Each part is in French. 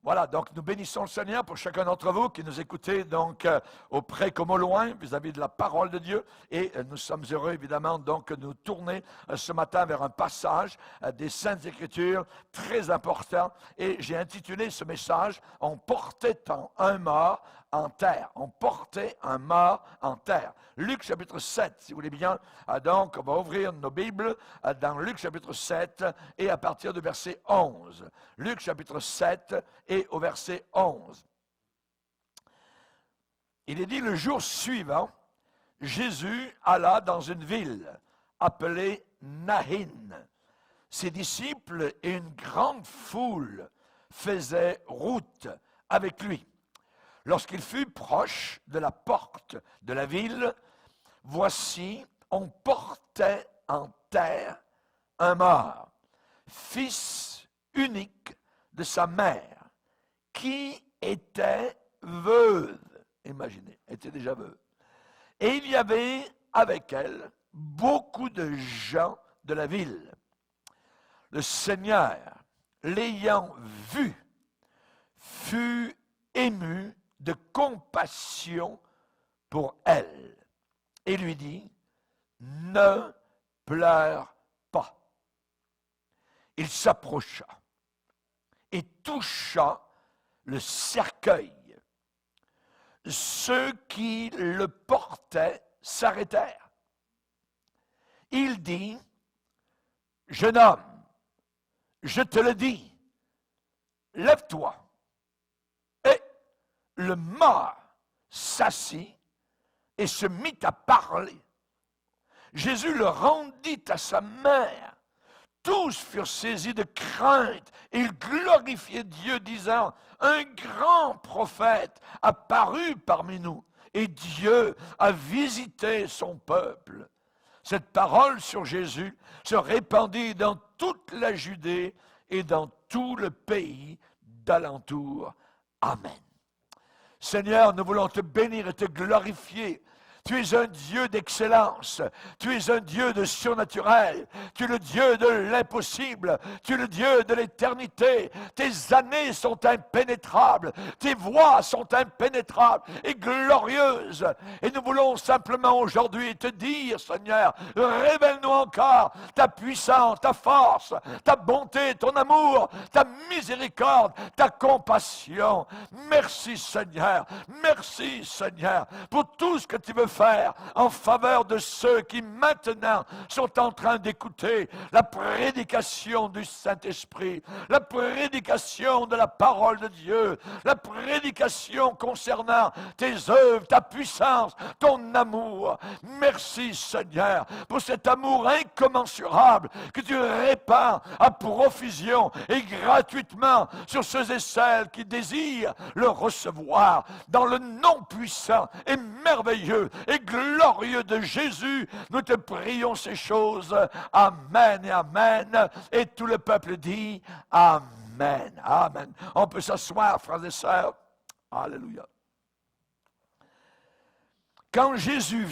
Voilà, donc nous bénissons le Seigneur pour chacun d'entre vous qui nous écoutez donc au près comme au loin vis-à-vis de la parole de Dieu. Et nous sommes heureux évidemment donc de nous tourner ce matin vers un passage des Saintes Écritures très important. Et j'ai intitulé ce message « On portait un mort en terre ». On portait un mort en terre. Luc chapitre 7, si vous voulez bien. Donc on va ouvrir nos Bibles dans Luc chapitre 7 et à partir du verset 11. Luc chapitre 7 et au verset 11. Il est dit, le jour suivant, Jésus alla dans une ville appelée Naïn. Ses disciples et une grande foule faisaient route avec lui. Lorsqu'il fut proche de la porte de la ville, voici, on portait en terre un mort, fils unique de sa mère, qui était veuve. Imaginez, elle était déjà veuve. Et il y avait avec elle beaucoup de gens de la ville. Le Seigneur, l'ayant vu, fut ému de compassion pour elle et lui dit, ne pleure pas. Il s'approcha et toucha le cercueil. Ceux qui le portaient s'arrêtèrent. Il dit, jeune homme, je te le dis, lève-toi. Et le mort s'assit et se mit à parler. Jésus le rendit à sa mère. Tous furent saisis de crainte et ils glorifiaient Dieu, disant, un grand prophète a paru parmi nous et Dieu a visité son peuple. Cette parole sur Jésus se répandit dans toute la Judée et dans tout le pays d'alentour. Amen. Seigneur, nous voulons te bénir et te glorifier. Tu es un Dieu d'excellence, tu es un Dieu de surnaturel, tu es le Dieu de l'impossible, tu es le Dieu de l'éternité. Tes années sont impénétrables, tes voies sont impénétrables et glorieuses. Et nous voulons simplement aujourd'hui te dire, Seigneur, révèle-nous encore ta puissance, ta force, ta bonté, ton amour, ta miséricorde, ta compassion. Merci Seigneur, pour tout ce que tu veux faire en faveur de ceux qui maintenant sont en train d'écouter la prédication du Saint-Esprit, la prédication de la parole de Dieu, la prédication concernant tes œuvres, ta puissance, ton amour. Merci Seigneur pour cet amour incommensurable que tu répands à profusion et gratuitement sur ceux et celles qui désirent le recevoir dans le nom puissant et merveilleux et glorieux de Jésus, nous te prions ces choses. Amen et amen. Et tout le peuple dit amen. Amen. On peut s'asseoir, frères et sœurs. Alléluia. Quand Jésus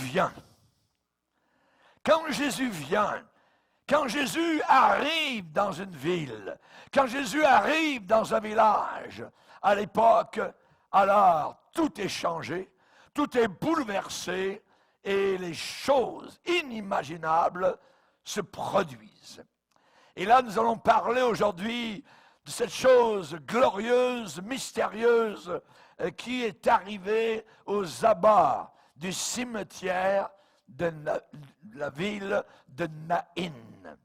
arrive dans une ville, quand Jésus arrive dans un village, à l'époque, alors tout est changé. Tout est bouleversé et les choses inimaginables se produisent. Et là, nous allons parler aujourd'hui de cette chose glorieuse, mystérieuse, qui est arrivée aux abords du cimetière de la ville de Naïn.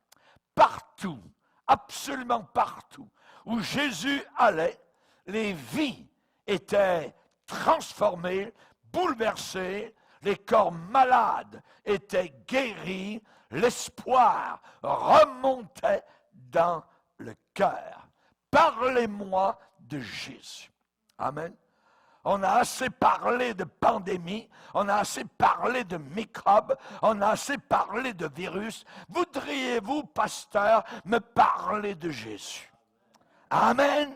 Partout, absolument partout, où Jésus allait, les vies étaient transformées, bouleversés, les corps malades étaient guéris, l'espoir remontait dans le cœur. Parlez-moi de Jésus. Amen. On a assez parlé de pandémie, on a assez parlé de microbes, on a assez parlé de virus. Voudriez-vous, pasteur, me parler de Jésus? Amen.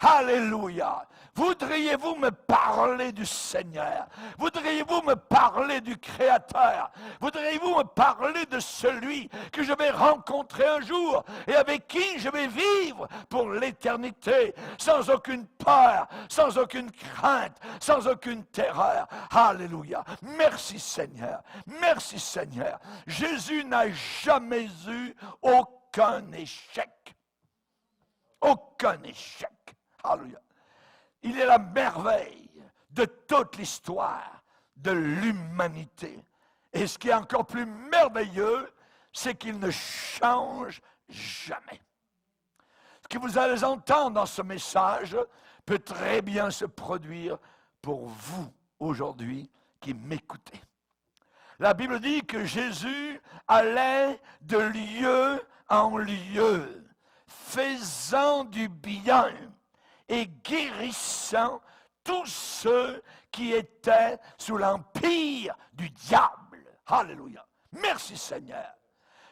Alléluia. Voudriez-vous me parler du Seigneur? Voudriez-vous me parler du Créateur? Voudriez-vous me parler de celui que je vais rencontrer un jour et avec qui je vais vivre pour l'éternité, sans aucune peur, sans aucune crainte, sans aucune terreur? Alléluia. Merci Seigneur. Merci Seigneur. Jésus n'a jamais eu aucun échec. Aucun échec. Alléluia. Il est la merveille de toute l'histoire de l'humanité. Et ce qui est encore plus merveilleux, c'est qu'il ne change jamais. Ce que vous allez entendre dans ce message peut très bien se produire pour vous aujourd'hui qui m'écoutez. La Bible dit que Jésus allait de lieu en lieu, faisant du bien et guérissant tous ceux qui étaient sous l'empire du diable. Alléluia. Merci Seigneur.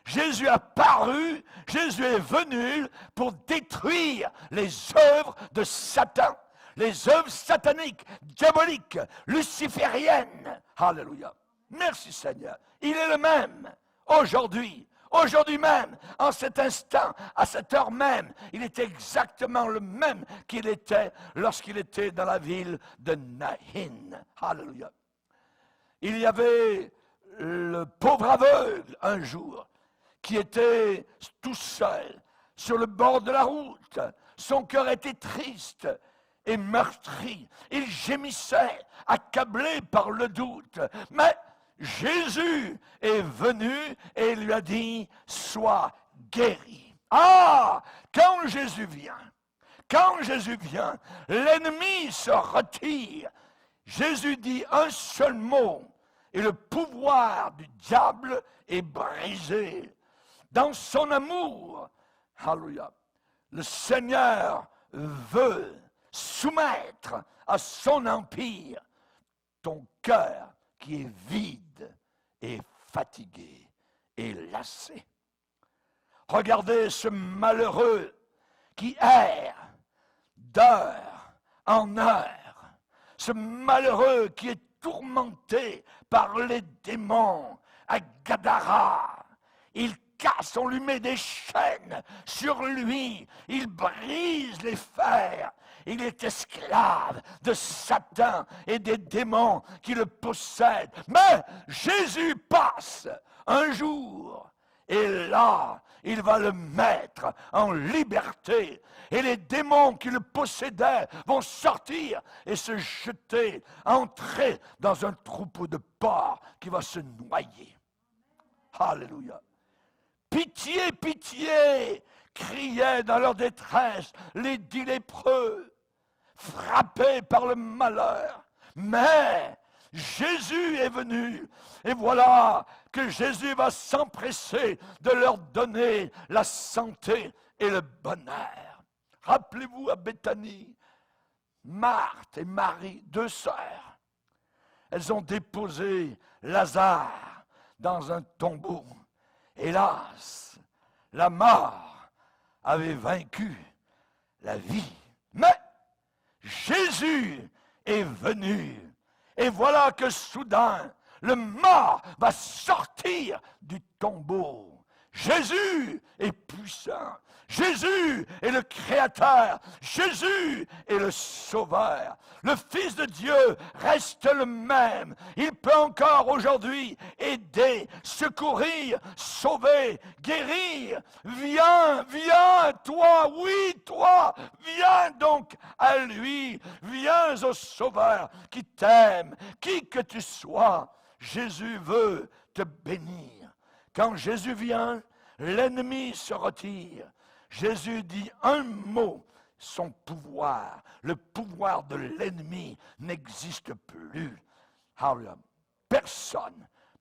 Jésus a paru, Jésus est venu pour détruire les œuvres de Satan, les œuvres sataniques, diaboliques, lucifériennes. Alléluia. Merci Seigneur. Il est le même aujourd'hui. Aujourd'hui même, en cet instant, à cette heure même, il est exactement le même qu'il était lorsqu'il était dans la ville de Naïn. Alléluia. Il y avait le pauvre aveugle un jour qui était tout seul sur le bord de la route. Son cœur était triste et meurtri. Il gémissait, accablé par le doute. Mais Jésus est venu et lui a dit, sois guéri. Ah, quand Jésus vient, l'ennemi se retire. Jésus dit un seul mot et le pouvoir du diable est brisé. Dans son amour, alléluia, le Seigneur veut soumettre à son empire ton cœur qui est vide et fatigué et lassé. Regardez ce malheureux qui erre d'heure en heure, ce malheureux qui est tourmenté par les démons à Gadara. Il casse, on lui met des chaînes sur lui, il brise les fers. Il est esclave de Satan et des démons qui le possèdent. Mais Jésus passe un jour et là, il va le mettre en liberté. Et les démons qui le possédaient vont sortir et se jeter, entrer dans un troupeau de porcs qui va se noyer. Alléluia. Pitié, pitié, criaient dans leur détresse les 10 lépreux, frappés par le malheur. Mais Jésus est venu, et voilà que Jésus va s'empresser de leur donner la santé et le bonheur. Rappelez-vous à Béthanie, Marthe et Marie, 2 sœurs, elles ont déposé Lazare dans un tombeau. Hélas, la mort avait vaincu la vie. Mais Jésus est venu. Et voilà que soudain, le mort va sortir du tombeau. Jésus est puissant. Jésus est le Créateur. Jésus est le Sauveur. Le Fils de Dieu reste le même. Il peut encore aujourd'hui aider, secourir, sauver, guérir. Viens, viens, toi, oui, toi, viens donc à lui. Viens au Sauveur qui t'aime, qui que tu sois. Jésus veut te bénir. Quand Jésus vient, l'ennemi se retire. Jésus dit un mot, son pouvoir, le pouvoir de l'ennemi n'existe plus.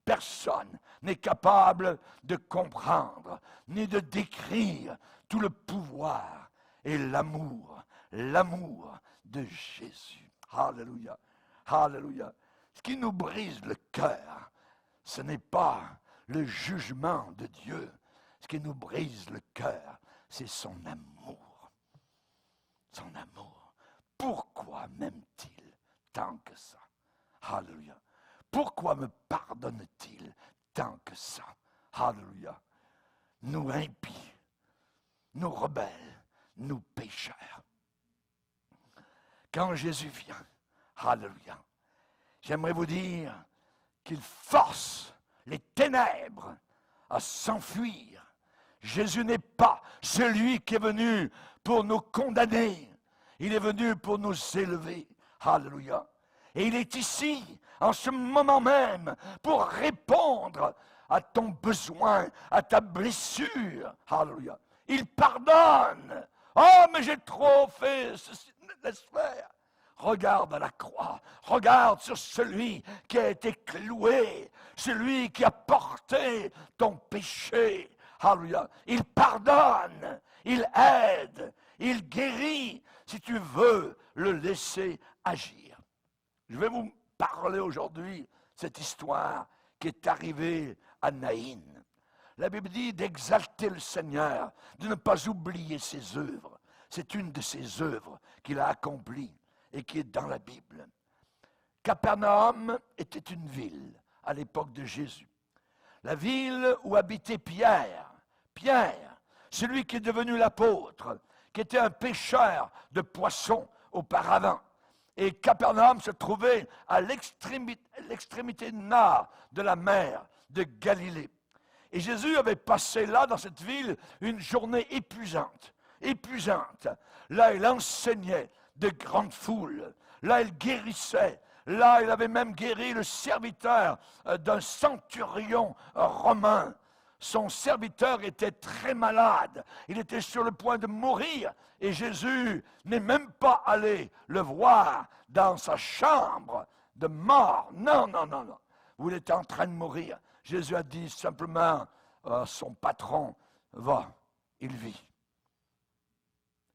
Personne n'est capable de comprendre ni de décrire tout le pouvoir et l'amour de Jésus. Alléluia, alléluia. Ce qui nous brise le cœur, ce n'est pas le jugement de Dieu. Ce qui nous brise le cœur, c'est son amour. Son amour. m'aime-t-il tant que ça? Alléluia. Pourquoi me pardonne-t-il tant que ça? Alléluia. Nous impies, nous rebelles, nous pécheurs. Quand Jésus vient, alléluia, j'aimerais vous dire qu'il force les ténèbres à s'enfuir. Jésus n'est pas celui qui est venu pour nous condamner. Il est venu pour nous élever. Alléluia. Et il est ici, en ce moment même, pour répondre à ton besoin, à ta blessure. Alléluia. Il pardonne. Oh, mais j'ai trop fait ceci. Laisse faire. Regarde à la croix, regarde sur celui qui a été cloué, celui qui a porté ton péché. Alléluia. Il pardonne, il aide, il guérit, si tu veux le laisser agir. Je vais vous parler aujourd'hui de cette histoire qui est arrivée à Naïn. La Bible dit d'exalter le Seigneur, de ne pas oublier ses œuvres. C'est une de ses œuvres qu'il a accomplies et qui est dans la Bible. Capernaum était une ville à l'époque de Jésus. La ville où habitait Pierre. Pierre, celui qui est devenu l'apôtre, qui était un pêcheur de poissons auparavant. Et Capernaum se trouvait à l'extrémité nord de la mer de Galilée. Et Jésus avait passé là, dans cette ville, une journée épuisante. Là, il enseignait de grandes foules. Là, il guérissait. Là, il avait même guéri le serviteur d'un centurion romain. Son serviteur était très malade. Il était sur le point de mourir. Et Jésus n'est même pas allé le voir dans sa chambre de mort. Non. Où il était en train de mourir. Jésus a dit simplement à son patron, va, il vit.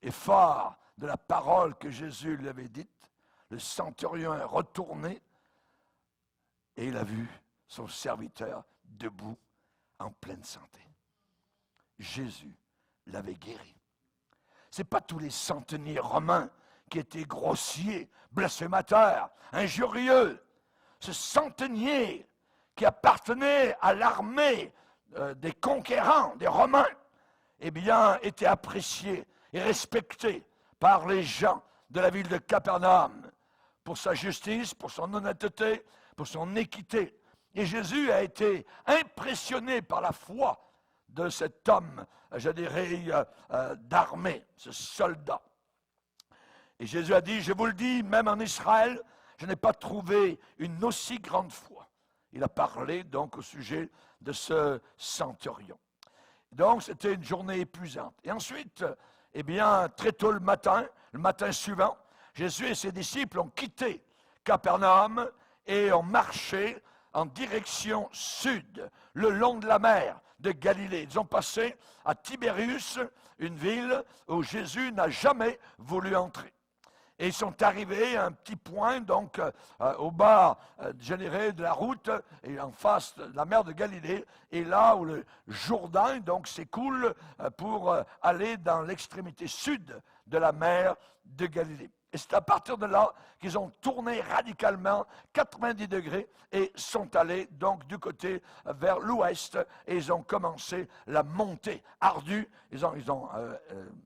Et fort de la parole que Jésus lui avait dite, le centurion est retourné et il a vu son serviteur debout en pleine santé. Jésus l'avait guéri. Ce n'est pas tous les centeniers romains qui étaient grossiers, blasphémateurs, injurieux. Ce centenier qui appartenait à l'armée des conquérants, des Romains, eh bien, était apprécié et respecté par les gens de la ville de Capernaum pour sa justice, pour son honnêteté, pour son équité. Et Jésus a été impressionné par la foi de cet homme, je dirais, d'armée, ce soldat. Et Jésus a dit, je vous le dis, même en Israël, je n'ai pas trouvé une aussi grande foi. Il a parlé donc au sujet de ce centurion. Donc c'était une journée épuisante. Et ensuite, eh bien, très tôt le matin suivant, Jésus et ses disciples ont quitté Capernaum et ont marché en direction sud, le long de la mer de Galilée. Ils ont passé à Tibérius, une ville où Jésus n'a jamais voulu entrer. Et ils sont arrivés à un petit point, donc au bas, je dirais, de la route, et en face de la mer de Galilée, et là où le Jourdain donc s'écoule pour aller dans l'extrémité sud de la mer de Galilée. Et c'est à partir de là qu'ils ont tourné radicalement 90 degrés et sont allés donc du côté vers l'ouest et ils ont commencé la montée ardue. Ils ont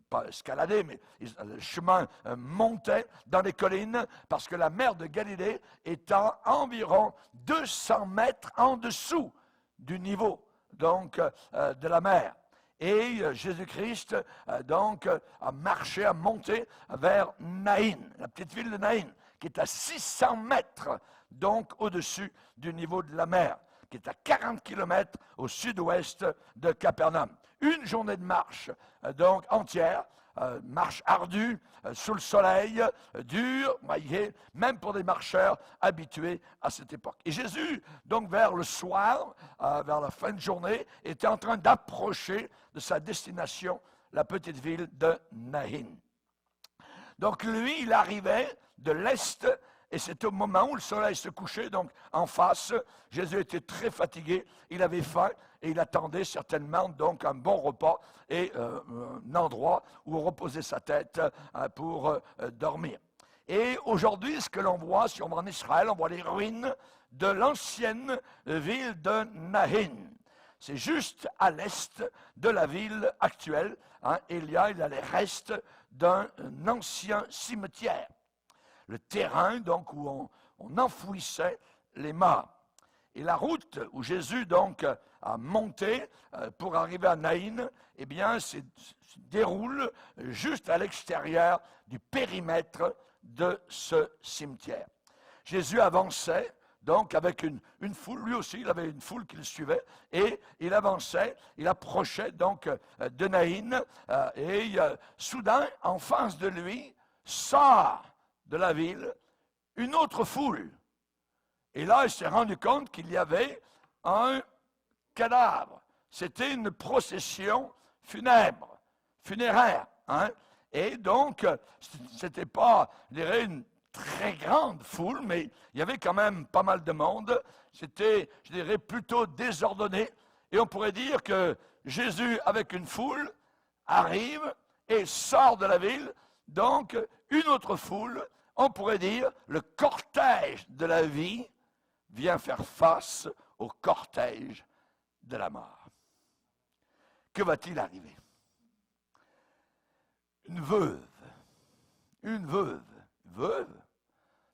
pas escaladé, mais le chemin montait dans les collines parce que la mer de Galilée est à environ 200 mètres en dessous du niveau donc de la mer. Et Jésus-Christ, donc, a marché, a monté vers Naïn, la petite ville de Naïn, qui est à 600 mètres, donc, au-dessus du niveau de la mer, qui est à 40 kilomètres au sud-ouest de Capernaum. Une journée de marche, donc, entière, marche ardue, sous le soleil, dure, voyez, même pour des marcheurs habitués à cette époque. Et Jésus, donc vers le soir, vers la fin de journée, était en train d'approcher de sa destination, la petite ville de Naïn. Donc lui, il arrivait de l'est, et c'est au moment où le soleil se couchait, donc en face, Jésus était très fatigué, il avait faim, et il attendait certainement donc un bon repas et un endroit où reposer sa tête pour dormir. Et aujourd'hui, ce que l'on voit, si on va en Israël, on voit les ruines de l'ancienne ville de Nahin. C'est juste à l'est de la ville actuelle. Hein, il y a les restes d'un ancien cimetière. Le terrain, donc, où on enfouissait les morts. Et la route où Jésus, donc, a monté pour arriver à Naïn, eh bien, se déroule juste à l'extérieur du périmètre de ce cimetière. Jésus avançait, donc, avec une foule. Lui aussi, il avait une foule qui le suivait. Et il avançait, il approchait, donc, de Naïn. Et soudain, en face de lui, sort de la ville une autre foule. Et là, il s'est rendu compte qu'il y avait un cadavre. C'était une procession funéraire. Hein? Et donc, c'était pas, je dirais, une très grande foule, mais il y avait quand même pas mal de monde. C'était, je dirais, plutôt désordonné. Et on pourrait dire que Jésus, avec une foule, arrive et sort de la ville. Donc, une autre foule, on pourrait dire, le cortège de la vie vient faire face au cortège de la mort. Que va-t-il arriver? Une veuve,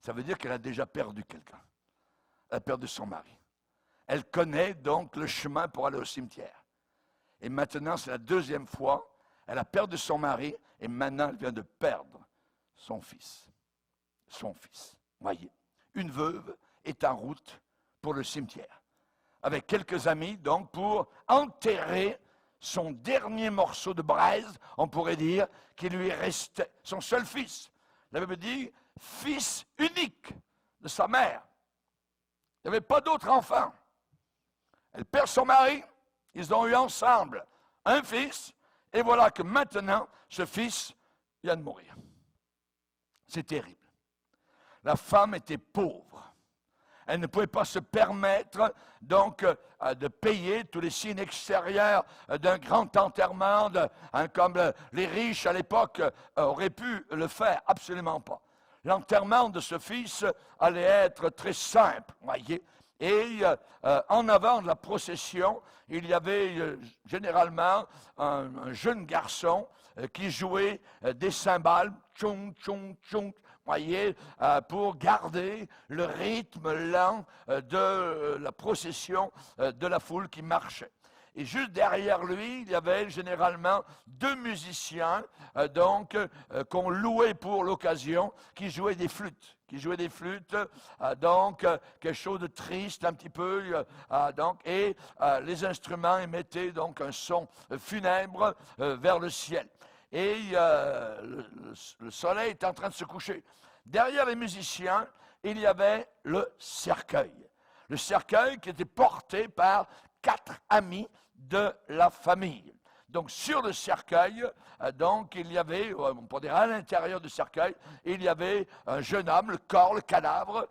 ça veut dire qu'elle a déjà perdu quelqu'un. Elle a perdu son mari. Elle connaît donc le chemin pour aller au cimetière. Et maintenant, c'est la deuxième fois, elle a perdu son mari et maintenant elle vient de perdre son fils. Voyez, une veuve est en route pour le cimetière, avec quelques amis, donc, pour enterrer son dernier morceau de braise, on pourrait dire, qui lui restait, son seul fils. La Bible dit, fils unique de sa mère. Il n'y avait pas d'autre enfant. Elle perd son mari, ils ont eu ensemble un fils, et voilà que maintenant, ce fils vient de mourir. C'est terrible. La femme était pauvre. Elle ne pouvait pas se permettre, donc, de payer tous les signes extérieurs d'un grand enterrement, comme les riches à l'époque auraient pu le faire. Absolument pas. L'enterrement de ce fils allait être très simple, voyez. Et en avant de la procession, il y avait généralement un jeune garçon qui jouait des cymbales, tchong, tchong, tchong, voyez, pour garder le rythme lent de la procession de la foule qui marchait. Et juste derrière lui, il y avait généralement deux musiciens, qu'on louait pour l'occasion, qui jouaient des flûtes. Quelque chose de triste un petit peu, et les instruments émettaient donc un son funèbre vers le ciel. Et le soleil est en train de se coucher. Derrière les musiciens, il y avait le cercueil. Le cercueil qui était porté par 4 amis de la famille. Donc sur le cercueil, il y avait, on peut dire à l'intérieur du cercueil, il y avait un jeune homme, le corps, le cadavre,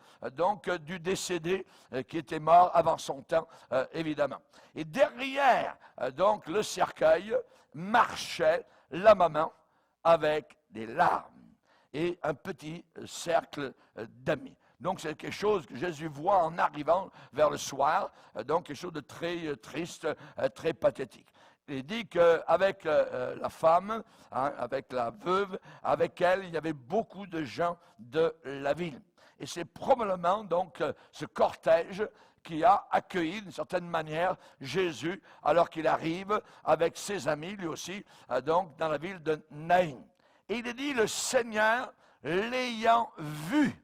du décédé qui était mort avant son temps, évidemment. Et derrière, le cercueil, marchait la maman avec des larmes et un petit cercle d'amis. Donc, c'est quelque chose que Jésus voit en arrivant vers le soir, quelque chose de très triste, très pathétique. Il dit qu'avec la femme, avec la veuve, avec elle, il y avait beaucoup de gens de la ville. Et c'est probablement ce cortège qui a accueilli d'une certaine manière Jésus alors qu'il arrive avec ses amis, lui aussi, dans la ville de Naïn. Et il est dit, le Seigneur l'ayant vu,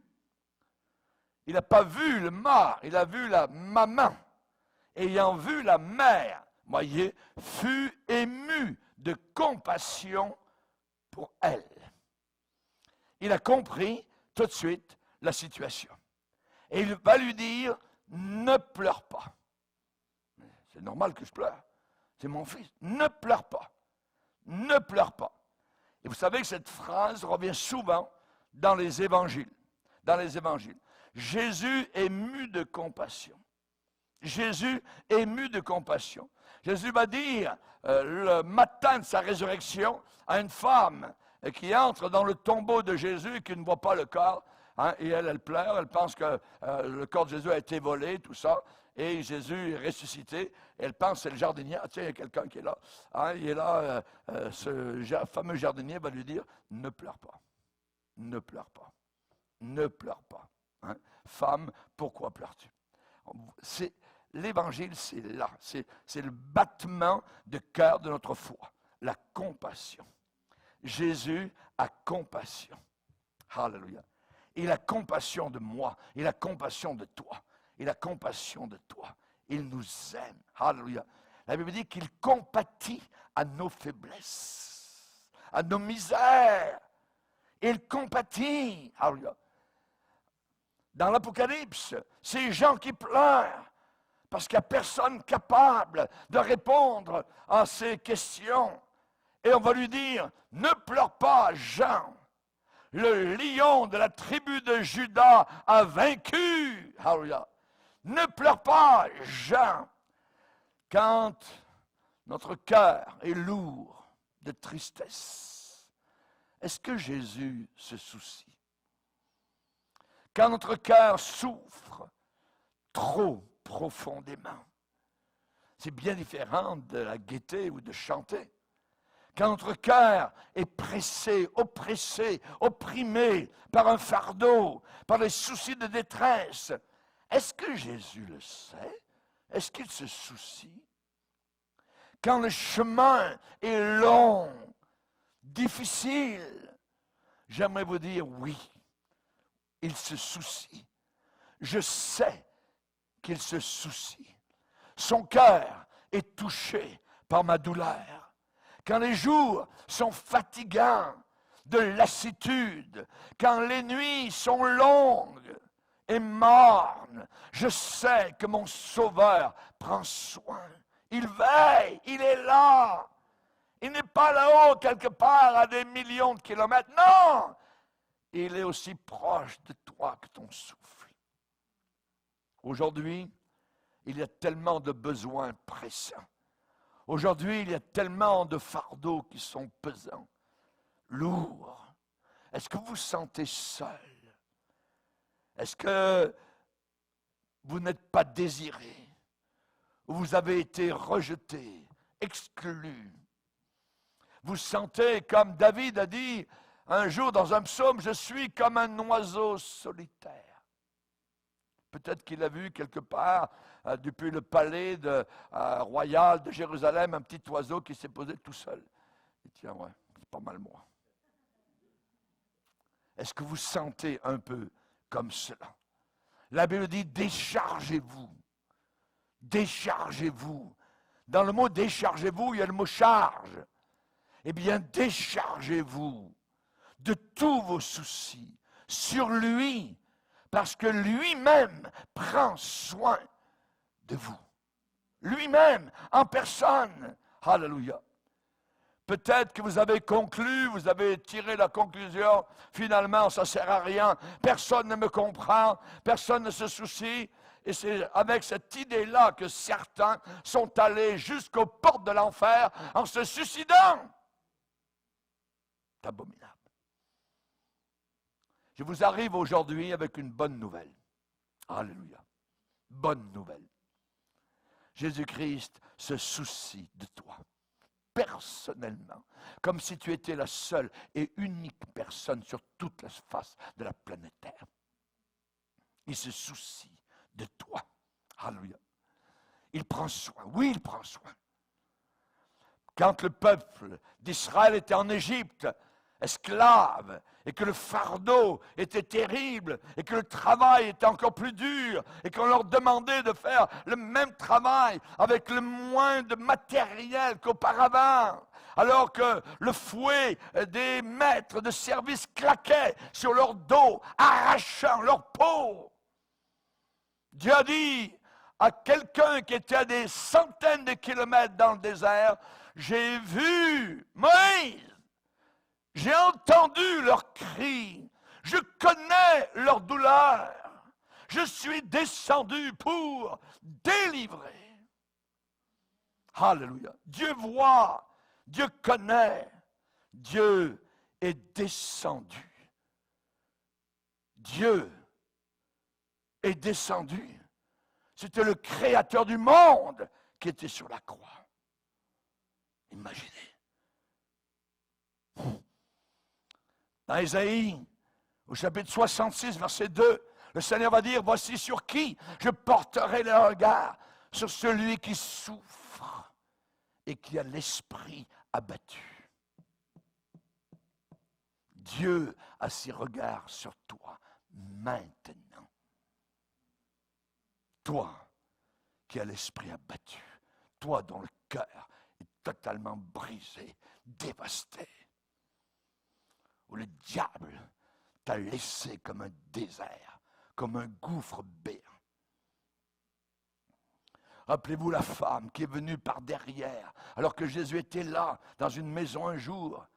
il n'a pas vu le mort, il a vu la maman. Ayant vu la mère, voyez, fut ému de compassion pour elle. Il a compris tout de suite la situation. Et il va lui dire, ne pleure pas. C'est normal que je pleure. C'est mon fils. Ne pleure pas. Ne pleure pas. Et vous savez que cette phrase revient souvent dans les évangiles. Jésus est mu de compassion. Jésus est mu de compassion. Jésus va dire le matin de sa résurrection à une femme et qui entre dans le tombeau de Jésus et qui ne voit pas le corps. Hein, et elle pleure, elle pense que le corps de Jésus a été volé, tout ça. Et Jésus est ressuscité. Et elle pense que c'est le jardinier. Ah, tiens, il y a quelqu'un qui est là. Hein, il est là. Ce fameux jardinier va lui dire, ne pleure pas. Ne pleure pas. Ne pleure pas. Hein. Femme, pourquoi pleures-tu? L'Évangile, c'est là. C'est le battement de cœur de notre foi. La compassion. Jésus a compassion. Alléluia. Il a compassion de moi. Il a compassion de toi. Il a compassion de toi. Il nous aime. Alléluia. La Bible dit qu'il compatit à nos faiblesses, à nos misères. Il compatit. Alléluia. Dans l'Apocalypse, ces gens qui pleurent parce qu'il n'y a personne capable de répondre à ces questions. Et on va lui dire, ne pleure pas, Jean. Le lion de la tribu de Juda a vaincu. Alléluia. Ne pleure pas, Jean. Quand notre cœur est lourd de tristesse, est-ce que Jésus se soucie? Quand notre cœur souffre trop profondément, c'est bien différent de la gaieté ou de chanter. Quand notre cœur est pressé, oppressé, opprimé par un fardeau, par les soucis de détresse, est-ce que Jésus le sait? Est-ce qu'il se soucie? Quand le chemin est long, difficile, j'aimerais vous dire oui, il se soucie. Je sais qu'il se soucie. Son cœur est touché par ma douleur. Quand les jours sont fatigants de lassitude, quand les nuits sont longues et mornes, je sais que mon Sauveur prend soin. Il veille, il est là. Il n'est pas là-haut quelque part à des millions de kilomètres. Non! Il est aussi proche de toi que ton souffle. Aujourd'hui, il y a tellement de besoins pressants. Aujourd'hui, il y a tellement de fardeaux qui sont pesants, lourds. Est-ce que vous vous sentez seul? Est-ce que vous n'êtes pas désiré? Ou vous avez été rejeté, exclu? Vous sentez, comme David a dit un jour dans un psaume, je suis comme un oiseau solitaire. Peut-être qu'il a vu quelque part, depuis le palais royal de Jérusalem, un petit oiseau qui s'est posé tout seul. Et tiens, ouais, c'est pas mal moi. Est-ce que vous sentez un peu comme cela? La Bible dit, déchargez-vous. Déchargez-vous. Dans le mot déchargez-vous, il y a le mot charge. Eh bien, déchargez-vous de tous vos soucis sur lui, parce que lui-même prend soin de vous. Lui-même, en personne. Alléluia. Peut-être que vous avez conclu, vous avez tiré la conclusion, finalement, ça ne sert à rien, personne ne me comprend, personne ne se soucie. Et c'est avec cette idée-là que certains sont allés jusqu'aux portes de l'enfer en se suicidant. C'est abominable. Je vous arrive aujourd'hui avec une bonne nouvelle. Alléluia. Bonne nouvelle. Jésus-Christ se soucie de toi, personnellement, comme si tu étais la seule et unique personne sur toute la face de la planète Terre. Il se soucie de toi. Alléluia. Il prend soin. Oui, il prend soin. Quand le peuple d'Israël était en Égypte, esclaves, et que le fardeau était terrible, et que le travail était encore plus dur, et qu'on leur demandait de faire le même travail avec le moins de matériel qu'auparavant, alors que le fouet des maîtres de service claquait sur leur dos, arrachant leur peau. Dieu a dit à quelqu'un qui était à des centaines de kilomètres dans le désert, j'ai vu Moïse, j'ai entendu leurs cris, je connais leur douleur, je suis descendu pour délivrer. Alléluia. Dieu voit, Dieu connaît, Dieu est descendu. Dieu est descendu. C'était le créateur du monde qui était sur la croix. Imaginez. Dans Ésaïe, au chapitre 66, verset 2, le Seigneur va dire, voici sur qui je porterai le regard, sur celui qui souffre et qui a l'esprit abattu. Dieu a ses regards sur toi maintenant. Toi qui as l'esprit abattu, toi dont le cœur est totalement brisé, dévasté, où le diable t'a laissé comme un désert, comme un gouffre béant. Rappelez-vous la femme qui est venue par derrière, alors que Jésus était là, dans une maison un jour.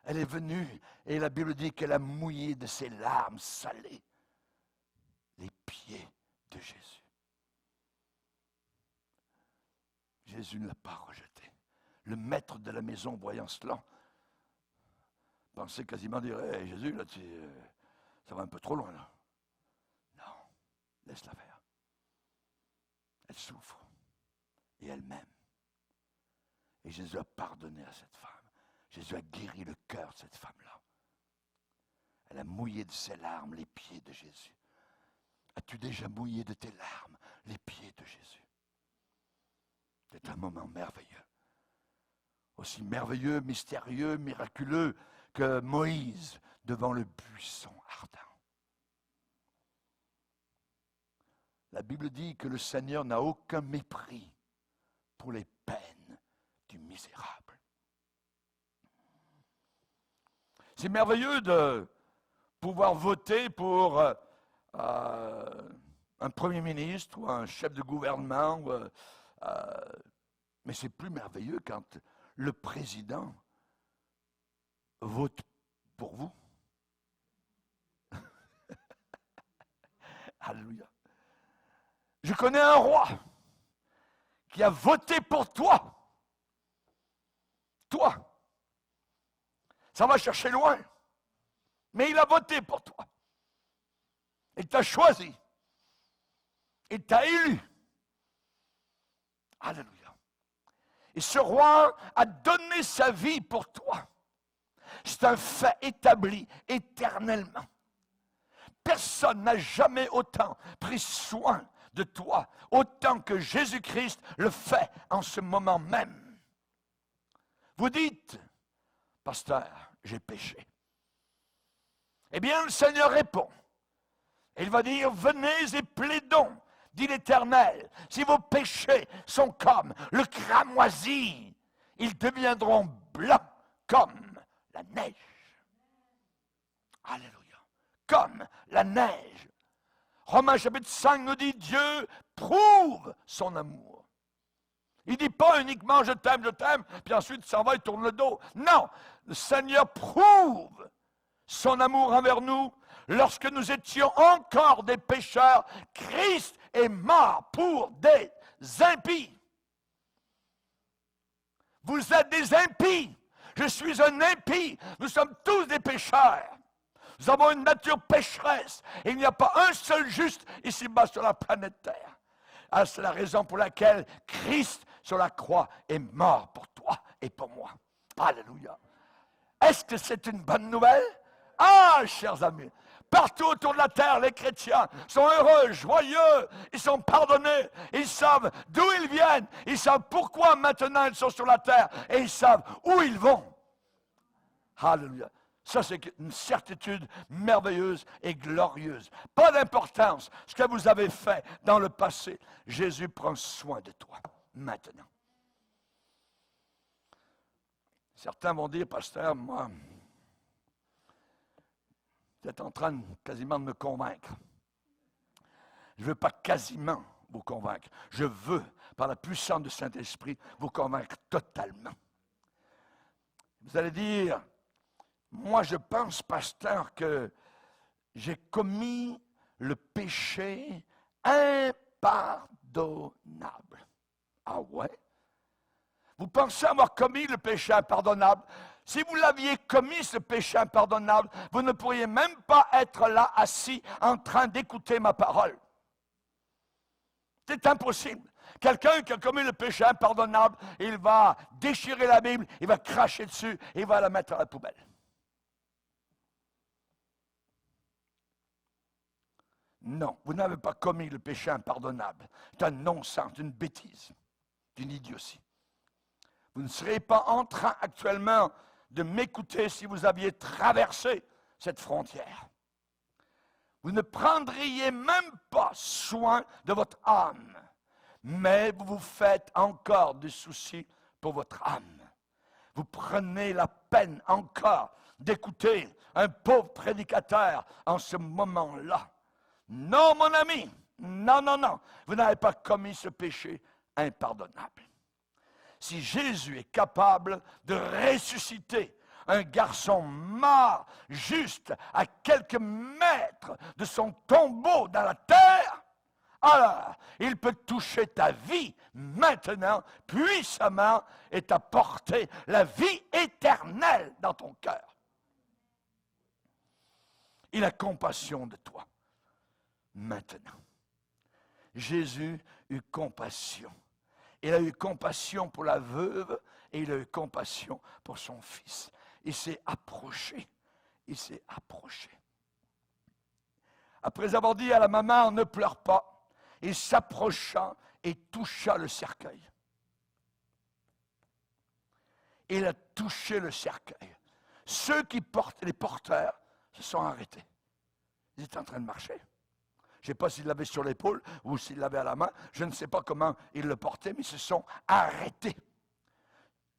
Elle est venue, et la Bible dit qu'elle a mouillé de ses larmes salées les pieds de Jésus. Jésus ne l'a pas rejeté. Le maître de la maison, voyant cela, pensait quasiment dire, hey, Jésus, là, ça va un peu trop loin, là. Non, laisse-la faire. Elle souffre, et elle m'aime. Et Jésus a pardonné à cette femme. Jésus a guéri le cœur de cette femme-là. Elle a mouillé de ses larmes les pieds de Jésus. As-tu déjà mouillé de tes larmes les pieds de Jésus? C'est un moment merveilleux. Aussi merveilleux, mystérieux, miraculeux que Moïse devant le buisson ardent. La Bible dit que le Seigneur n'a aucun mépris pour les peines du misérable. C'est merveilleux de pouvoir voter pour un premier ministre ou un chef de gouvernement, mais c'est plus merveilleux quand le président vote pour vous. Alléluia. Je connais un roi qui a voté pour toi. Toi. Ça va chercher loin. Mais il a voté pour toi. Il t'a choisi. Il t'a élu. Alléluia. Et ce roi a donné sa vie pour toi. C'est un fait établi éternellement. Personne n'a jamais autant pris soin de toi, autant que Jésus-Christ le fait en ce moment même. Vous dites, pasteur, j'ai péché. Eh bien, le Seigneur répond. Il va dire, venez et plaidons, dit l'Éternel. Si vos péchés sont comme le cramoisi, ils deviendront blancs comme la neige. Alléluia. Comme la neige. Romains chapitre 5 nous dit, Dieu prouve son amour. Il ne dit pas uniquement je t'aime, puis ensuite il s'en va et tourne le dos. Non, le Seigneur prouve son amour envers nous. Lorsque nous étions encore des pécheurs, Christ est mort pour des impies. Vous êtes des impies. Je suis un impie. Nous sommes tous des pécheurs. Nous avons une nature pécheresse. Et il n'y a pas un seul juste ici-bas sur la planète Terre. Ah, c'est la raison pour laquelle Christ sur la croix est mort pour toi et pour moi. Alléluia. Est-ce que c'est une bonne nouvelle? Ah, chers amis, partout autour de la terre, les chrétiens sont heureux, joyeux, ils sont pardonnés, ils savent d'où ils viennent, ils savent pourquoi maintenant ils sont sur la terre et ils savent où ils vont. Alléluia. Ça, c'est une certitude merveilleuse et glorieuse. Pas d'importance ce que vous avez fait dans le passé. Jésus prend soin de toi maintenant. Certains vont dire, pasteur, moi, vous êtes en train quasiment de me convaincre. Je ne veux pas quasiment vous convaincre. Je veux, par la puissance du Saint-Esprit, vous convaincre totalement. Vous allez dire, moi je pense, pasteur, que j'ai commis le péché impardonnable. Ah ouais? Vous pensez avoir commis le péché impardonnable? Si vous l'aviez commis, ce péché impardonnable, vous ne pourriez même pas être là, assis, en train d'écouter ma parole. C'est impossible. Quelqu'un qui a commis le péché impardonnable, il va déchirer la Bible, il va cracher dessus, et il va la mettre à la poubelle. Non, vous n'avez pas commis le péché impardonnable. C'est un non-sens, une bêtise, une idiotie. Vous ne serez pas en train actuellement de m'écouter si vous aviez traversé cette frontière. Vous ne prendriez même pas soin de votre âme, mais vous vous faites encore des soucis pour votre âme. Vous prenez la peine encore d'écouter un pauvre prédicateur en ce moment-là. Non, mon ami, non, non, non, vous n'avez pas commis ce péché impardonnable. Si Jésus est capable de ressusciter un garçon mort juste à quelques mètres de son tombeau dans la terre, alors il peut toucher ta vie maintenant, puissamment, et t'apporter la vie éternelle dans ton cœur. Il a compassion de toi. Maintenant, Jésus eut compassion. Il a eu compassion pour la veuve et il a eu compassion pour son fils. Il s'est approché. Il s'est approché. Après avoir dit à la maman, ne pleure pas, il s'approcha et toucha le cercueil. Il a touché le cercueil. Ceux qui portent, les porteurs, se sont arrêtés. Ils étaient en train de marcher. Je ne sais pas s'il l'avait sur l'épaule ou s'il l'avait à la main. Je ne sais pas comment il le portait, mais ils se sont arrêtés.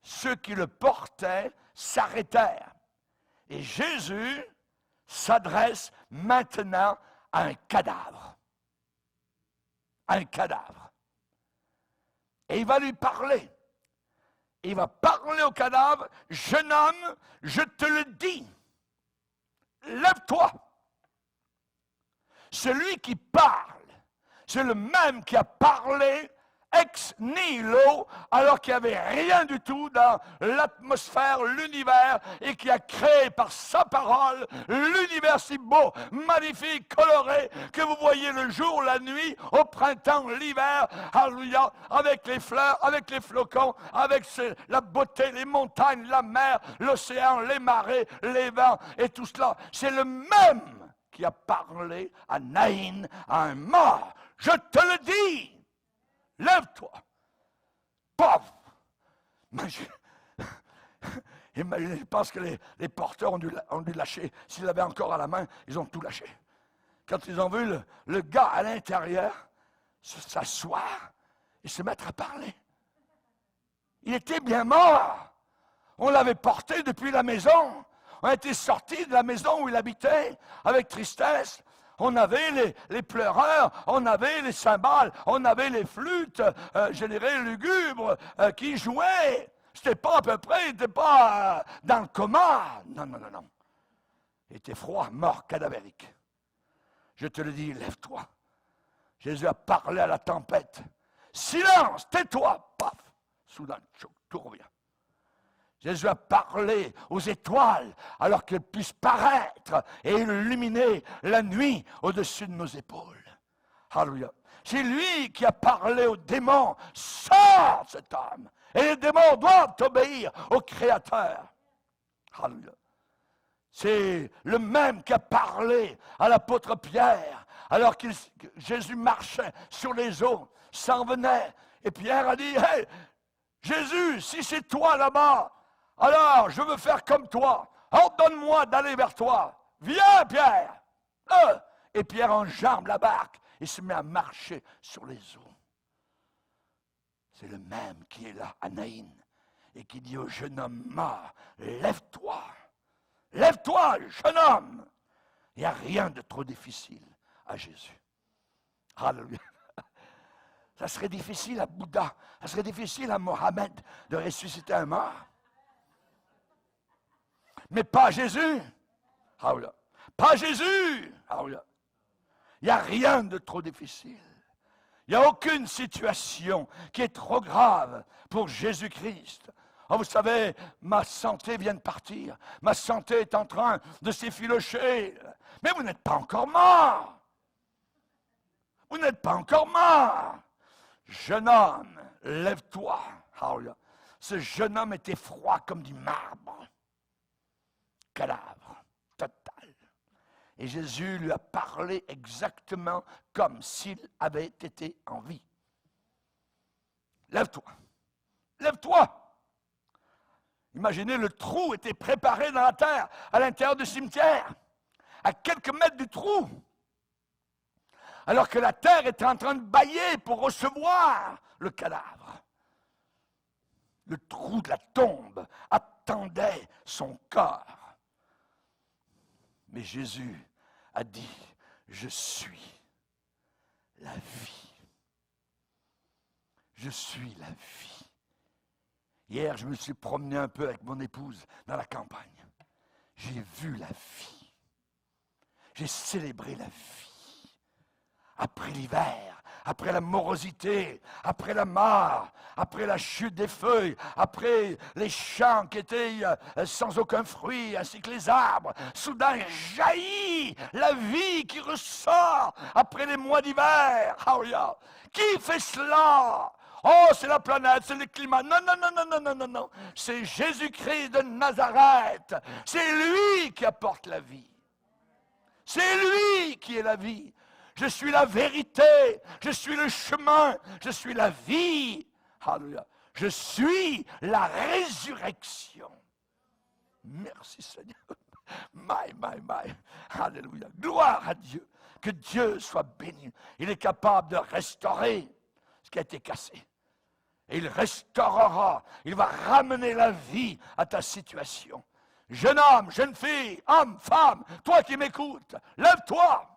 Ceux qui le portaient s'arrêtèrent. Et Jésus s'adresse maintenant à un cadavre. Un cadavre. Et il va lui parler. Il va parler au cadavre. Jeune homme, je te le dis, lève-toi. Celui qui parle, c'est le même qui a parlé ex nihilo, alors qu'il n'y avait rien du tout dans l'atmosphère, l'univers, et qui a créé par sa parole l'univers si beau, magnifique, coloré, que vous voyez le jour, la nuit, au printemps, l'hiver, alléluia, avec les fleurs, avec les flocons, avec la beauté, les montagnes, la mer, l'océan, les marées, les vents, et tout cela. C'est le même qui a parlé à Naïn, à un mort. Je te le dis, lève-toi. Paf! Je pense que les porteurs ont dû lâcher. S'ils l'avaient encore à la main, ils ont tout lâché. Quand ils ont vu le gars à l'intérieur s'asseoir et se mettre à parler. Il était bien mort. On l'avait porté depuis la maison. On était sortis de la maison où il habitait avec tristesse. On avait les pleureurs, on avait les cymbales, on avait les flûtes, je dirais, lugubres, qui jouaient. C'était pas à peu près, il n'était pas dans le coma. Non, non, non, non. Il était froid, mort, cadavérique. Je te le dis, lève-toi. Jésus a parlé à la tempête. Silence, tais-toi. Paf, soudain, tout revient. Jésus a parlé aux étoiles alors qu'elles puissent paraître et illuminer la nuit au-dessus de nos épaules. Alléluia. C'est lui qui a parlé aux démons. Sors cet homme. Et les démons doivent obéir au Créateur. Alléluia. C'est le même qui a parlé à l'apôtre Pierre alors que Jésus marchait sur les eaux, s'en venait. Et Pierre a dit, hey, Jésus, si c'est toi là-bas, alors, je veux faire comme toi. Ordonne-moi d'aller vers toi. Viens, Pierre. Et Pierre enjambe la barque et se met à marcher sur les eaux. C'est le même qui est là, à Naïn, et qui dit au jeune homme mort, lève-toi. Lève-toi, jeune homme. Il n'y a rien de trop difficile à Jésus. Alléluia. Ça serait difficile à Bouddha, ça serait difficile à Mohammed de ressusciter un mort. Mais pas Jésus. Alléluia. Pas Jésus. Alléluia. Il n'y a rien de trop difficile. Il n'y a aucune situation qui est trop grave pour Jésus-Christ. Oh, vous savez, ma santé vient de partir. Ma santé est en train de s'effilocher. Mais vous n'êtes pas encore mort. Vous n'êtes pas encore mort. Jeune homme, lève-toi. Hallelujah. Ce jeune homme était froid comme du marbre. Cadavre total. Et Jésus lui a parlé exactement comme s'il avait été en vie. Lève-toi. Lève-toi. Imaginez, le trou était préparé dans la terre, à l'intérieur du cimetière, à quelques mètres du trou. Alors que la terre était en train de bâiller pour recevoir le cadavre. Le trou de la tombe attendait son corps. Mais Jésus a dit, je suis la vie. Je suis la vie. Hier, je me suis promené un peu avec mon épouse dans la campagne. J'ai vu la vie. J'ai célébré la vie. Après l'hiver, après la morosité, après la mort, après la chute des feuilles, après les champs qui étaient sans aucun fruit, ainsi que les arbres, soudain jaillit la vie qui ressort après les mois d'hiver. Hallelujah. Qui fait cela? Oh, c'est la planète, c'est le climat. Non, non, non, non, non, non, non, non. C'est Jésus-Christ de Nazareth. C'est lui qui apporte la vie. C'est lui qui est la vie. Je suis la vérité, je suis le chemin, je suis la vie. Alléluia. Je suis la résurrection. Merci Seigneur. My. Alléluia. Gloire à Dieu. Que Dieu soit béni. Il est capable de restaurer ce qui a été cassé. Et il restaurera, il va ramener la vie à ta situation. Jeune homme, jeune fille, homme, femme, toi qui m'écoutes, lève-toi.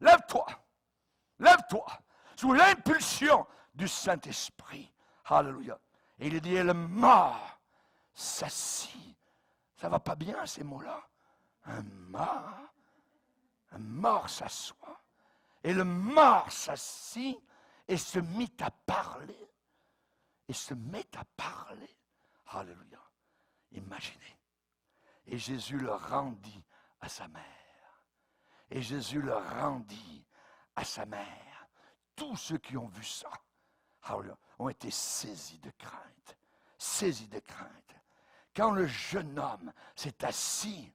Lève-toi, lève-toi, sous l'impulsion du Saint-Esprit. Alléluia. Et il dit, et le mort s'assit. Ça va pas bien ces mots-là. Un mort s'assoit. Et le mort s'assit et se mit à parler. Et se met à parler. Alléluia. Imaginez. Et Jésus le rendit à sa mère. Et Jésus le rendit à sa mère. Tous ceux qui ont vu ça ont été saisis de crainte. Saisis de crainte. Quand le jeune homme s'est assis,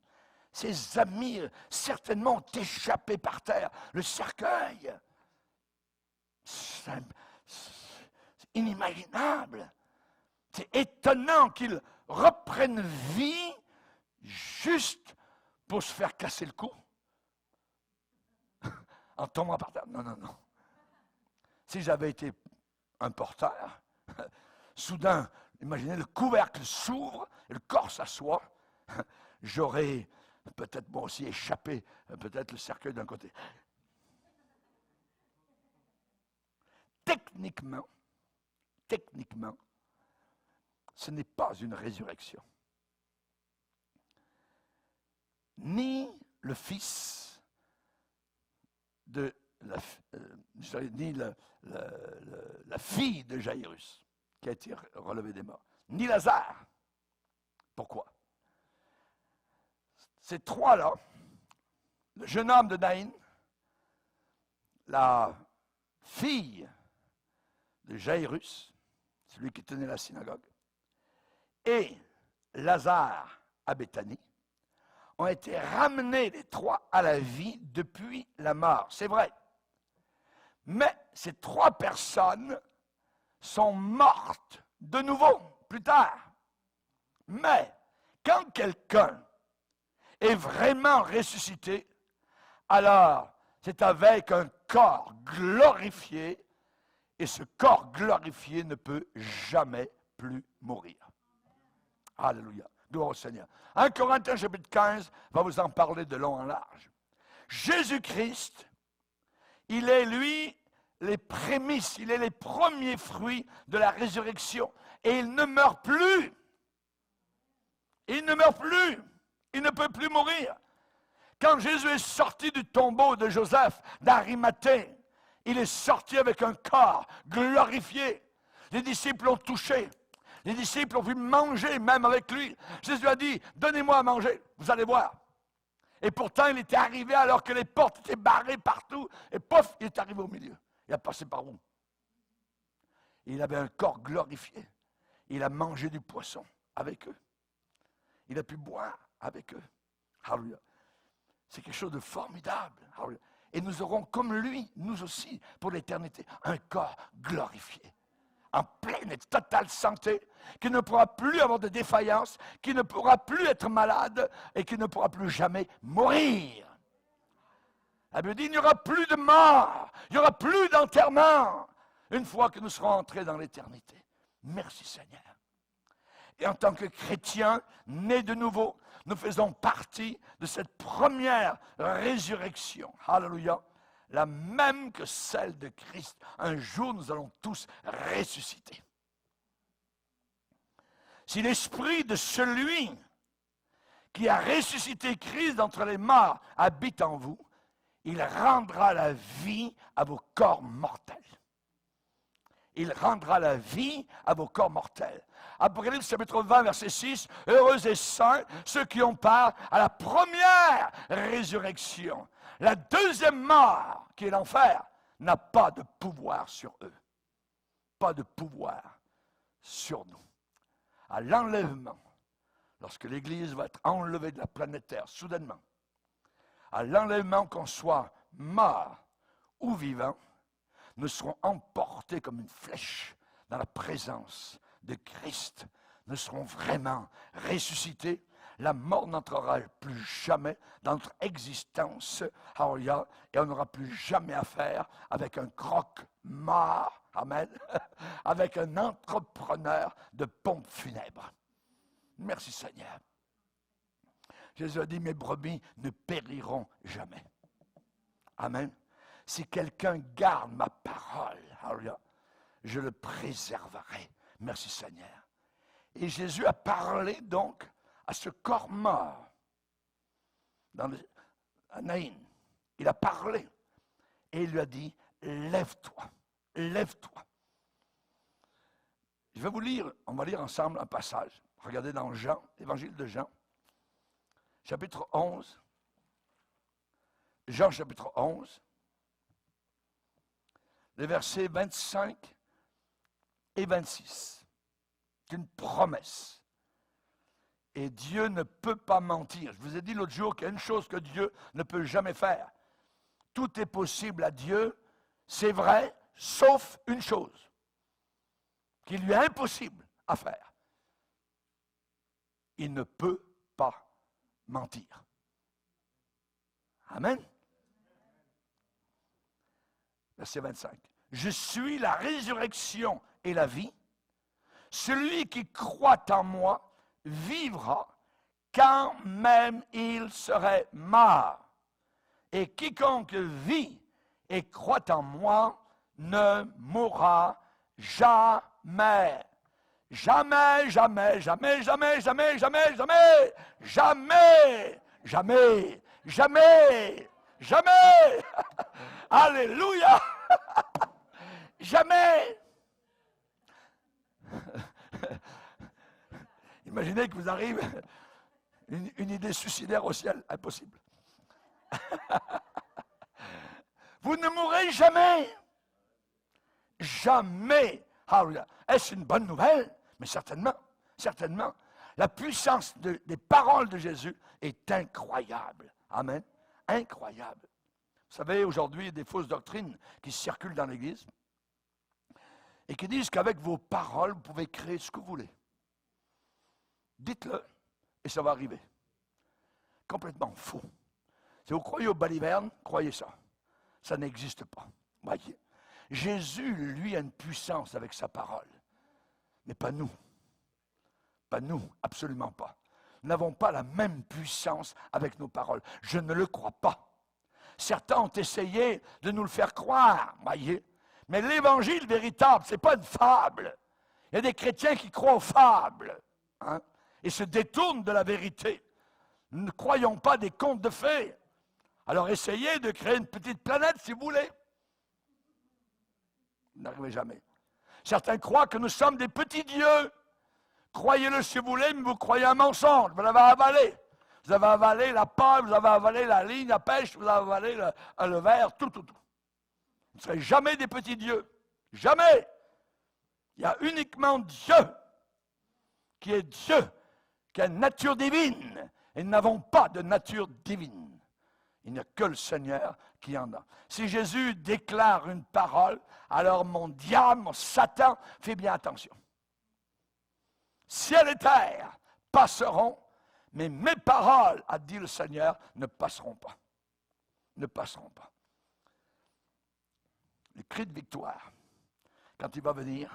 ses amis certainement ont échappé par terre. Le cercueil, c'est inimaginable. C'est étonnant qu'il reprenne vie juste pour se faire casser le cou. En tombant par terre. Non. Si j'avais été un porteur, soudain, imaginez, le couvercle s'ouvre et le corps s'assoit, j'aurais peut-être moi aussi échappé, peut-être le cercueil d'un côté. Techniquement, ce n'est pas une résurrection. Ni le Fils ni la fille de Jairus, qui a été relevée des morts, ni Lazare. Pourquoi? Ces trois-là, le jeune homme de Naïn, la fille de Jairus, celui qui tenait la synagogue, et Lazare à Béthanie, ont été ramenés les trois à la vie depuis la mort. C'est vrai. Mais ces trois personnes sont mortes de nouveau, plus tard. Mais quand quelqu'un est vraiment ressuscité, alors c'est avec un corps glorifié, et ce corps glorifié ne peut jamais plus mourir. Alléluia. Gloire au Seigneur. 1 Corinthiens chapitre 15 va vous en parler de long en large. Jésus-Christ, il est lui les prémices, il est les premiers fruits de la résurrection. Et il ne meurt plus. Il ne meurt plus. Il ne peut plus mourir. Quand Jésus est sorti du tombeau de Joseph d'Arimathée, il est sorti avec un corps glorifié. Les disciples l'ont touché. Les disciples ont pu manger même avec lui. Jésus a dit, donnez-moi à manger, vous allez voir. Et pourtant, il était arrivé alors que les portes étaient barrées partout. Et pof, il est arrivé au milieu. Il a passé par où? Il avait un corps glorifié. Il a mangé du poisson avec eux. Il a pu boire avec eux. Alléluia. C'est quelque chose de formidable. Alléluia. Et nous aurons comme lui, nous aussi, pour l'éternité, un corps glorifié, en pleine et totale santé, qui ne pourra plus avoir de défaillance, qui ne pourra plus être malade et qui ne pourra plus jamais mourir. La Bible dit, il n'y aura plus de mort, il n'y aura plus d'enterrement, une fois que nous serons entrés dans l'éternité. Merci Seigneur. Et en tant que chrétiens, nés de nouveau, nous faisons partie de cette première résurrection. Alléluia. La même que celle de Christ. Un jour, nous allons tous ressusciter. Si l'esprit de celui qui a ressuscité Christ d'entre les morts habite en vous, il rendra la vie à vos corps mortels. Il rendra la vie à vos corps mortels. Apocalypse chapitre 20, verset 6, « Heureux et saints ceux qui ont part à la première résurrection. » La deuxième mort, qui est l'enfer, n'a pas de pouvoir sur eux. Pas de pouvoir sur nous. À l'enlèvement, lorsque l'Église va être enlevée de la planète Terre, soudainement, à l'enlèvement, qu'on soit mort ou vivant, nous serons emportés comme une flèche dans la présence de Christ. Nous serons vraiment ressuscités. La mort n'entrera plus jamais dans notre existence. Alléluia. Et on n'aura plus jamais affaire avec un croque-mort. Amen. Avec un entrepreneur de pompes funèbres. Merci Seigneur. Jésus a dit, mes brebis ne périront jamais. Amen. Si quelqu'un garde ma parole, alléluia, je le préserverai. Merci Seigneur. Et Jésus a parlé donc à ce corps mort, à Naïn. Il a parlé et il lui a dit, lève-toi, lève-toi. Je vais vous lire, on va lire ensemble un passage. Regardez dans Jean, l'évangile de Jean, chapitre 11. Jean chapitre 11. Les versets 25 et 26. C'est une promesse. Et Dieu ne peut pas mentir. Je vous ai dit l'autre jour qu'il y a une chose que Dieu ne peut jamais faire. Tout est possible à Dieu, c'est vrai, sauf une chose, qui lui est impossible à faire. Il ne peut pas mentir. Amen. Verset 25. Je suis la résurrection et la vie. Celui qui croit en moi vivra quand même il serait mort. Et quiconque vit et croit en moi ne mourra jamais. Jamais, jamais, jamais, jamais, jamais, jamais, jamais, jamais, jamais, jamais, jamais. Alléluia. Jamais. Imaginez que vous arrive une idée suicidaire au ciel. Impossible. Vous ne mourrez jamais. Jamais. Est-ce une bonne nouvelle? Mais certainement, certainement. La puissance des paroles de Jésus est incroyable. Amen. Incroyable. Vous savez, aujourd'hui, il y a des fausses doctrines qui circulent dans l'Église et qui disent qu'avec vos paroles, vous pouvez créer ce que vous voulez. Dites-le et ça va arriver. Complètement faux. Si vous croyez aux balivernes, croyez ça. Ça n'existe pas. Voyez. Jésus, lui, a une puissance avec sa parole. Mais pas nous. Pas nous, absolument pas. Nous n'avons pas la même puissance avec nos paroles. Je ne le crois pas. Certains ont essayé de nous le faire croire, voyez. Mais l'évangile véritable, ce n'est pas une fable. Il y a des chrétiens qui croient aux fables, hein, et se détournent de la vérité. Nous ne croyons pas des contes de fées. Alors essayez de créer une petite planète si vous voulez. Vous n'arrivez jamais. Certains croient que nous sommes des petits dieux. Croyez-le si vous voulez, mais vous croyez un mensonge. Vous l'avez avalé. Vous avez avalé la paille, vous avez avalé la ligne à pêche, vous avez avalé le verre, tout. Vous ne serez jamais des petits dieux. Jamais. Il y a uniquement Dieu qui est Dieu, qui a une nature divine. Et nous n'avons pas de nature divine. Il n'y a que le Seigneur qui en a. Si Jésus déclare une parole, alors mon diable, mon Satan, fait bien attention. Ciel et terre passeront, mais mes paroles, a dit le Seigneur, ne passeront pas. Ne passeront pas. Le cri de victoire, quand il va venir,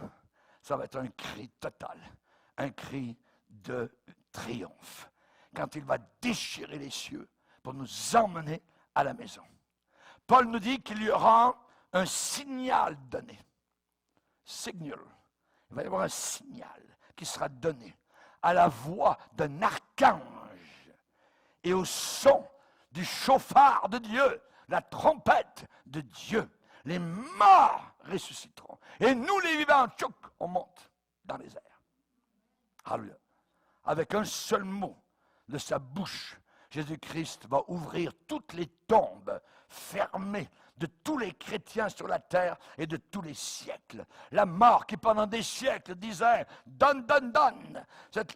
ça va être un cri total, un cri de triomphe. Quand il va déchirer les cieux pour nous emmener à la maison. Paul nous dit qu'il y aura un signal donné. Signal. Il va y avoir un signal qui sera donné à la voix d'un archange et au son du chauffard de Dieu, la trompette de Dieu. Les morts ressusciteront. Et nous, les vivants, tchouk, on monte dans les airs. Alléluia. Avec un seul mot de sa bouche, Jésus-Christ va ouvrir toutes les tombes fermées de tous les chrétiens sur la terre et de tous les siècles. La mort qui pendant des siècles disait « donne, donne, donne ».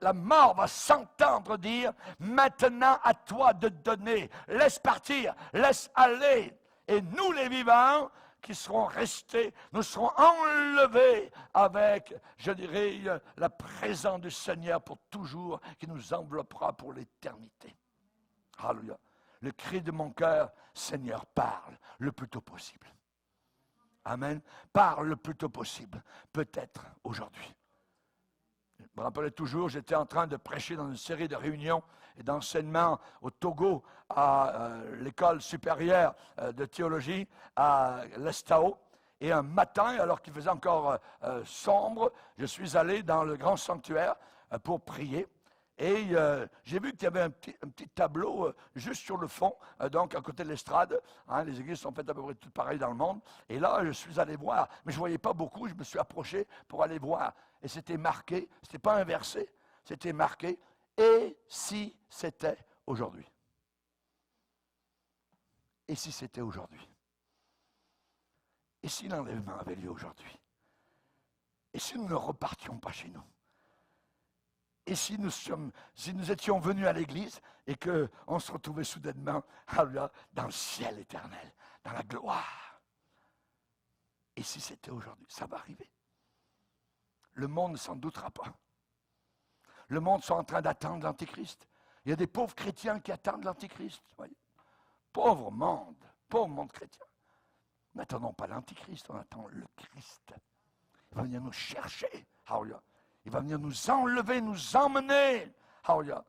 La mort va s'entendre dire « maintenant à toi de donner, laisse partir, laisse aller ». Et nous les vivants qui serons restés, nous serons enlevés avec, je dirais, la présence du Seigneur pour toujours, qui nous enveloppera pour l'éternité. Alléluia. Le cri de mon cœur, Seigneur, parle le plus tôt possible. Amen. Parle le plus tôt possible. Peut-être aujourd'hui. Je me rappelais toujours, j'étais en train de prêcher dans une série de réunions et d'enseignements au Togo, à l'école supérieure de théologie, à l'Estao. Et un matin, alors qu'il faisait encore sombre, je suis allé dans le grand sanctuaire pour prier. Et j'ai vu qu'il y avait un petit tableau juste sur le fond, donc à côté de l'estrade. Hein, les églises sont faites à peu près toutes pareilles dans le monde. Et là, je suis allé voir, mais je ne voyais pas beaucoup, je me suis approché pour aller voir. Et c'était marqué, ce n'était pas un verset, c'était marqué « Et si c'était aujourd'hui » Et si c'était aujourd'hui? Et si l'enlèvement avait lieu aujourd'hui? Et si nous ne repartions pas chez nous? Et si nous étions venus à l'église et qu'on se retrouvait soudainement dans le ciel éternel, dans la gloire? Et si c'était aujourd'hui? Ça va arriver. Le monde ne s'en doutera pas. Le monde est en train d'attendre l'Antéchrist. Il y a des pauvres chrétiens qui attendent l'Antéchrist. Pauvre monde chrétien. N'attendons pas l'Antéchrist, on attend le Christ. Il va venir nous chercher. Alléluia. Il va venir nous enlever, nous emmener. Alléluia.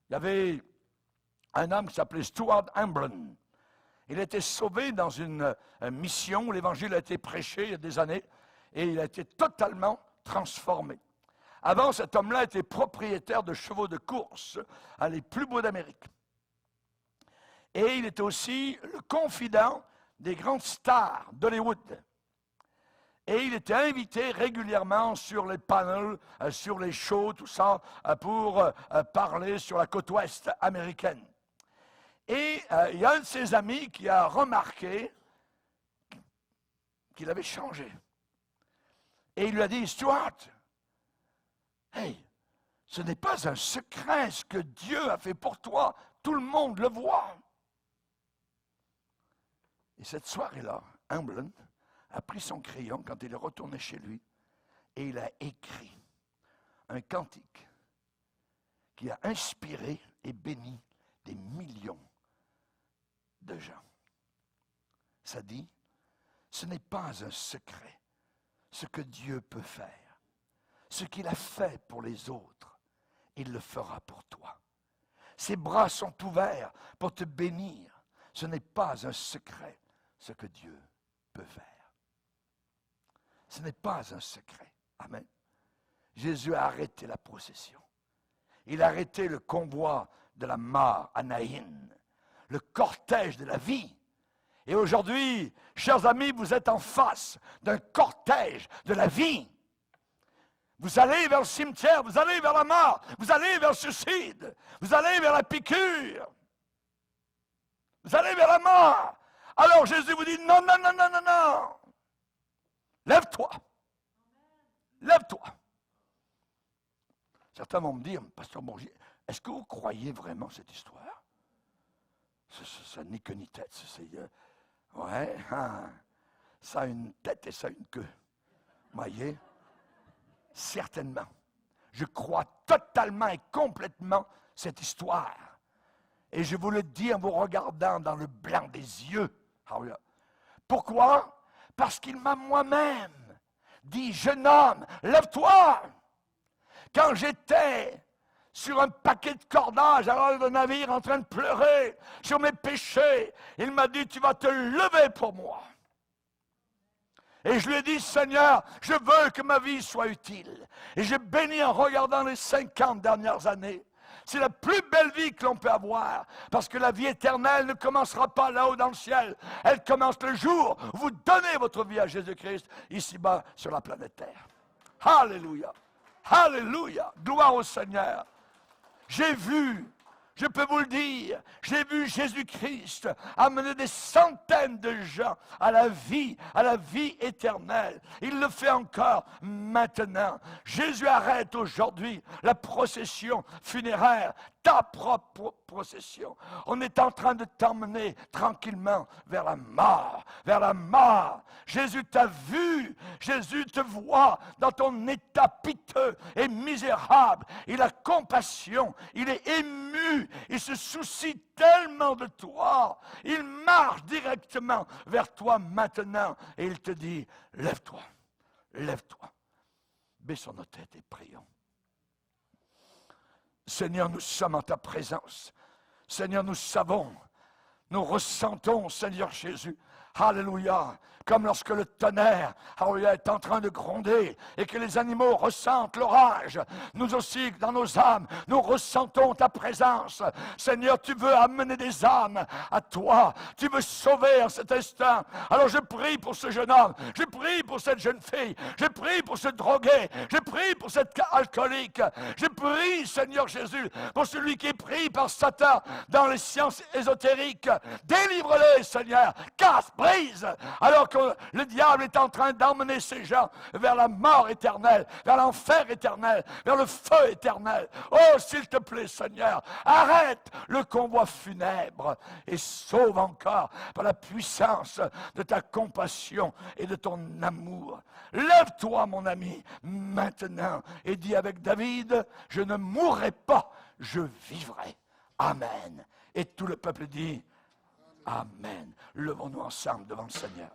Il y avait un homme qui s'appelait Stuart Hamblin. Il a été sauvé dans une mission où l'évangile a été prêché il y a des années et il a été totalement transformé. Avant, cet homme-là était propriétaire de chevaux de course, les plus beaux d'Amérique. Et il était aussi le confident des grandes stars d'Hollywood. Et il était invité régulièrement sur les panels, sur les shows, tout ça, pour parler sur la côte ouest américaine. Et il y a un de ses amis qui a remarqué qu'il avait changé. Et il lui a dit, Stuart, hey, ce n'est pas un secret ce que Dieu a fait pour toi, tout le monde le voit. Et cette soirée-là, Hamblin a pris son crayon quand il est retourné chez lui et il a écrit un cantique qui a inspiré et béni des millions de gens. Ça dit, ce n'est pas un secret ce que Dieu peut faire. Ce qu'il a fait pour les autres, il le fera pour toi. Ses bras sont ouverts pour te bénir. Ce n'est pas un secret ce que Dieu peut faire. Ce n'est pas un secret. Amen. Jésus a arrêté la procession. Il a arrêté le convoi de la mort à Naïn, le cortège de la vie. Et aujourd'hui, chers amis, vous êtes en face d'un cortège de la vie. Vous allez vers le cimetière, vous allez vers la mort, vous allez vers le suicide, vous allez vers la piqûre. Vous allez vers la mort. Alors Jésus vous dit, non, non, non, non, non, non. Lève-toi. Lève-toi. Certains vont me dire, Pasteur Bourgier, est-ce que vous croyez vraiment cette histoire? Ça n'est que ni tête. Ouais, hein, ça a une tête et ça a une queue. Vous voyez? Certainement. Je crois totalement et complètement cette histoire. Et je vous le dis en vous regardant dans le blanc des yeux. Pourquoi? Parce qu'il m'a moi-même dit, jeune homme, lève-toi. Quand j'étais sur un paquet de cordage, alors le navire en train de pleurer sur mes péchés, il m'a dit, tu vas te lever pour moi. Et je lui ai dit, Seigneur, je veux que ma vie soit utile. Et j'ai béni en regardant les 50 dernières années. C'est la plus belle vie que l'on peut avoir, parce que la vie éternelle ne commencera pas là-haut dans le ciel. Elle commence le jour où vous donnez votre vie à Jésus-Christ, ici-bas sur la planète Terre. Alléluia! Alléluia! Gloire au Seigneur! J'ai vu, je peux vous le dire, j'ai vu Jésus-Christ amener des centaines de gens à la vie éternelle. Il le fait encore maintenant. Jésus arrête aujourd'hui la procession funéraire, ta propre procession. On est en train de t'emmener tranquillement vers la mort, vers la mort. Jésus t'a vu, Jésus te voit dans ton état piteux et misérable. Il a compassion, il est ému, il se soucie tellement de toi. Il marche directement vers toi maintenant et il te dit, lève-toi, lève-toi. Baissons nos têtes et prions. Seigneur, nous sommes en ta présence. Seigneur, nous savons, nous ressentons, Seigneur Jésus, alléluia, comme lorsque le tonnerre, alléluia, est en train de gronder et que les animaux ressentent l'orage. Nous aussi, dans nos âmes, nous ressentons ta présence. Seigneur, tu veux amener des âmes à toi. Tu veux sauver en cet instant. Alors je prie pour ce jeune homme. Je prie pour cette jeune fille. Je prie pour ce drogué. Je prie pour cet alcoolique. Je prie, Seigneur Jésus, pour celui qui est pris par Satan dans les sciences ésotériques. Délivre-les, Seigneur. Casse, brise. Alors que le diable est en train d'emmener ces gens vers la mort éternelle, vers l'enfer éternel, vers le feu éternel. Oh, s'il te plaît, Seigneur, arrête le convoi funèbre et sauve encore par la puissance de ta compassion et de ton amour. Lève-toi, mon ami, maintenant, et dis avec David, je ne mourrai pas, je vivrai. Amen. Et tout le peuple dit, Amen. Levons-nous ensemble devant le Seigneur.